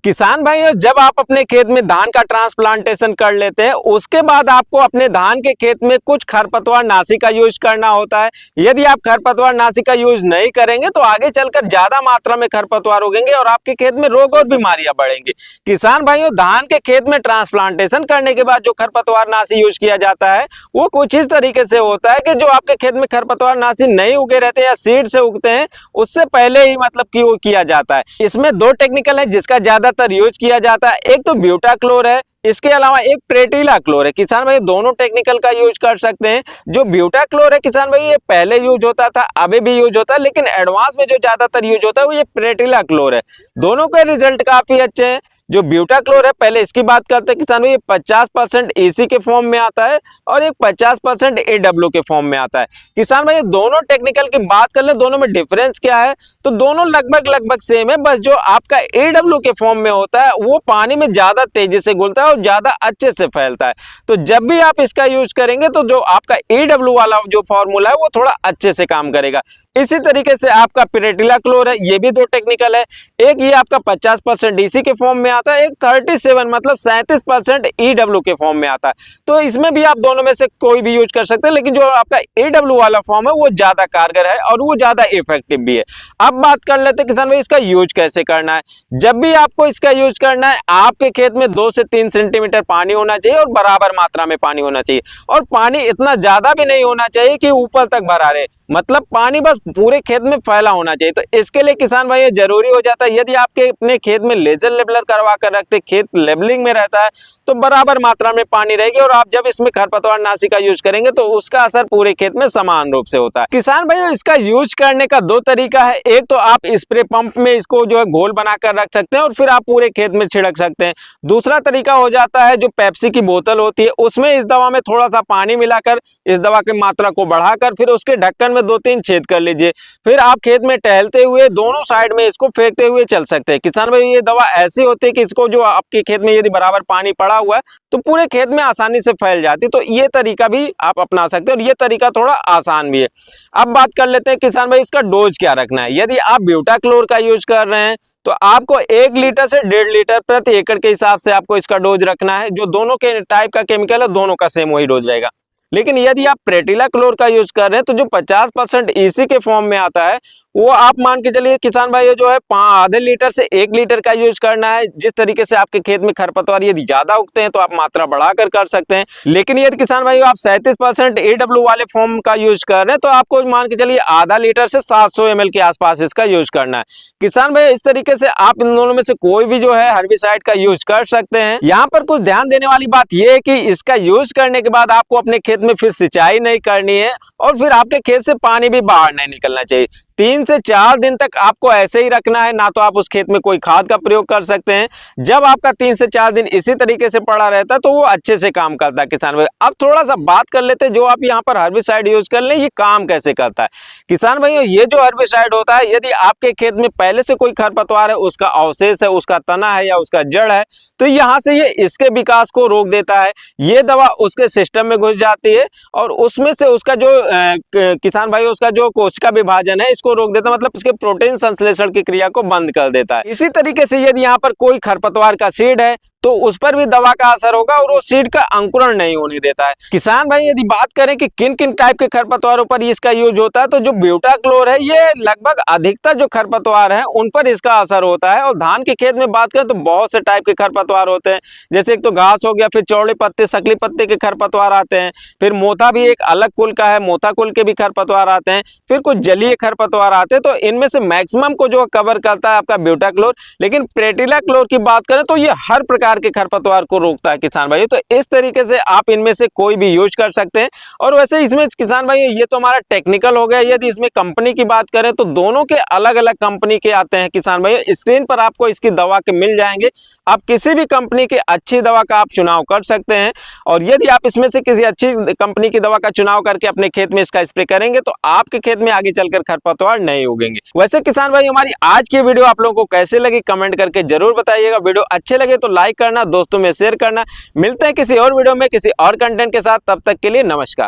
किसान भाइयों, जब आप अपने खेत में धान का ट्रांसप्लांटेशन कर लेते हैं उसके बाद आपको अपने धान के खेत में कुछ खरपतवार नाशी का यूज करना होता है। यदि आप खरपतवार नाशी का यूज नहीं करेंगे तो आगे चलकर ज्यादा मात्रा में खरपतवार उगेंगे और आपके खेत में रोग और बीमारियां बढ़ेंगी। किसान भाइयों, धान के खेत में ट्रांसप्लांटेशन करने के बाद जो खरपतवार नाशी यूज किया जाता है वो कुछ इस तरीके से होता है कि जो आपके खेत में खरपतवार नाशी नहीं उगे रहते या सीड से उगते हैं उससे पहले ही मतलब कि वो किया जाता है। इसमें दो टेक्निकल है जिसका ज्यादातर यूज किया जाता है। एक तो ब्यूटाक्लोर है, इसके अलावा एक प्रेटिलाक्लोर है। किसान भाई दोनों टेक्निकल का यूज कर सकते हैं। जो ब्यूटाक्लोर है किसान भाई ये पहले यूज होता था, अभी भी यूज होता है, लेकिन एडवांस में जो ज्यादातर यूज होता है वो ये प्रेटिलाक्लोर है। दोनों के रिजल्ट काफी अच्छे हैं। जो ब्यूटाक्लोर है पहले इसकी बात करते हैं किसान भाई, ये 50% EC के फॉर्म में आता है और एक 50% AW के फॉर्म में आता है। किसान भाई दोनों टेक्निकल की बात कर ले, दोनों में डिफरेंस क्या है तो दोनों लगभग सेम है। बस जो आपका AW के फॉर्म में होता है वो पानी में ज्यादा तेजी से घुलता है और ज्यादा अच्छे से फैलता है। तो जब भी आप इसका यूज करेंगे तो जो आपका AW वाला जो फॉर्मूला है वो थोड़ा अच्छे से काम करेगा। इसी तरीके से आपका प्रेटिलाक्लोर है, ये भी दो टेक्निकल है। एक ये आपका 50% EC के फॉर्म में आता है, एक 37 मतलब 37% EW के फॉर्म में आता है। तो इसमें भी आप दोनों में से कोई भी यूज कर सकते हैं, लेकिन जो आपका AW वाला फॉर्म है वो ज्यादा कारगर है और वो ज्यादा इफेक्टिव भी है। अब बात कर लेते हैं किसान भाई इसका यूज कैसे करना है। जब भी आपको इसका यूज करना है आपके खेत में 2 से 3 सेंटीमीटर पानी होना चाहिए और बराबर मात्रा में पानी होना चाहिए। और पानी इतना ज्यादा भी नहीं होना चाहिए कि ऊपर तक भरा रहे, मतलब पानी बस पूरे खेत में फैला होना चाहिए। तो इसके लिए किसान भाई ये जरूरी हो जाता है, यदि आपके अपने खेत में लेजर लेबलर करवा कर रखते, खेत लेबलिंग में रहता है तो बराबर मात्रा में पानी रहेगी और आप जब इसमें खरपतवार नाशी का यूज करेंगे तो उसका असर पूरे खेत में समान रूप से होता है। किसान भाई इसका यूज करने का दो तरीका है। एक तो आप स्प्रे पंप में इसको जो है घोल बनाकर रख सकते हैं और फिर आप पूरे खेत में छिड़क सकते हैं। दूसरा तरीका हो जाता है जो पेप्सी की बोतल होती है उसमें इस दवा में थोड़ा सा पानी मिलाकर इस दवा की मात्रा को बढ़ाकर फिर उसके ढक्कन में 2-3 छेद कर लीजिए। फिर आप खेत में टहलते हुए दोनों साइड में इसको फेंकते हुए चल सकते हैं। किसान भाई ये दवा ऐसी होती है कि इसको जो आपके खेत में यदि बराबर पानी पड़ा हुआ है तो पूरे खेत में आसानी से फैल जाती है। तो ये तरीका भी आप अपना सकते हैं और ये तरीका थोड़ा आसान भी है। अब बात कर लेते हैं किसान भाई इसका डोज क्या रखना है। यदि आप ब्यूटाक्लोर का यूज कर रहे हैं तो आपको 1 लीटर से 1.5 लीटर प्रति एकड़ के हिसाब से आपको इसका डोज रखना है। जो दोनों के टाइप का केमिकल है दोनों का सेम वही डोज रहेगा। लेकिन यदि आप प्रेटिलाक्लोर का यूज कर रहे हैं तो जो 50% EC के फॉर्म में आता है वो आप मान के चलिए किसान भाई जो है आधे लीटर से 1 लीटर का यूज करना है। जिस तरीके से आपके खेत में खरपतवार यदि ज्यादा उगते हैं तो आप मात्रा बढ़ाकर कर सकते हैं। लेकिन यदि किसान भाई आप 37% AW वाले फॉर्म का यूज कर रहे हैं तो आपको मान के चलिए आधा लीटर से 700 ml के आसपास इसका यूज करना है। किसान भाई इस तरीके से आप इन दोनों में से कोई भी जो है हर्बिसाइड का यूज कर सकते हैं। यहाँ पर कुछ ध्यान देने वाली बात यह है कि इसका यूज करने के बाद आपको अपने खेत में फिर सिंचाई नहीं करनी है और फिर आपके खेत से पानी भी बाहर नहीं निकलना चाहिए। 3 से 4 दिन तक आपको ऐसे ही रखना है, ना तो आप उस खेत में कोई खाद का प्रयोग कर सकते हैं। जब आपका 3 से 4 दिन इसी तरीके से पड़ा रहता है तो वो अच्छे से काम करता है। किसान भाई अब थोड़ा सा बात कर लेते हैं जो आप यहाँ पर हर्बिसाइड यूज कर लें ये काम कैसे करता है। किसान भाइयों ये जो हर्बिसाइड होता है यदि आपके खेत में पहले से कोई खरपतवार है, उसका अवशेष है, उसका तना है या उसका जड़ है तो यहाँ से ये इसके विकास को रोक देता है। ये दवा उसके सिस्टम में घुस जाती है और उसमें से उसका जो किसान भाई उसका जो कोशिका विभाजन है इसको रोक देता है, मतलब इसके प्रोटीन संश्लेषण की क्रिया को बंद कर देता है। इसी तरीके से यदि यहाँ पर कोई खरपतवार का सीड है तो उस पर भी दवा का असर होगा और वो सीड का अंकुरण नहीं होने देता है। किसान भाई यदि बात करें कि किन किन टाइप के खरपतवारों पर इसका यूज होता है तो जो ब्यूटाक्लोर है ये लगभग अधिकतर जो खरपतवार है उन पर इसका असर होता है। और धान के खेत में बात करें तो बहुत से टाइप के खरपतवार होते हैं, जैसे एक तो घास हो गया, फिर चौड़े पत्ते सकली पत्ते के खरपतवार आते हैं, फिर मोथा भी एक अलग कुल का है, मोथा कुल के भी खरपतवार आते हैं, फिर कुछ जलीय खरपतवार आते हैं। तो इनमें से मैक्सिमम को जो कवर करता है आपका ब्यूटाक्लोर। लेकिन प्रेटिलाक्लोर की बात करें तो ये हर प्रकार के खरपतवार को रोकता है किसान भाई। तो इस तरीके से आप इनमें से कोई भी यूज कर सकते हैं। और वैसे इसमें किसान भाई ये तो हमारा टेक्निकल हो गया। यदि इसमें कंपनी की बात करें तो दोनों के अलग अलग कंपनी के आते हैं किसान भाई। स्क्रीन पर आपको इसकी दवा के मिल जाएंगे, आप किसी भी कंपनी की अच्छी दवा का आप चुनाव कर सकते हैं। और यदि आप इसमें से किसी अच्छी कंपनी की दवा का चुनाव करके अपने खेत में इसका स्प्रे करेंगे तो आपके खेत में आगे चलकर खरपतवार नहीं उगेंगे। वैसे किसान भाई हमारी आज की वीडियो आप लोगों को कैसे लगी कमेंट करके जरूर बताइएगा। वीडियो अच्छे लगे तो लाइक करना, दोस्तों में शेयर करना। मिलते हैं किसी और वीडियो में किसी और कंटेंट के साथ, तब तक के लिए नमस्कार।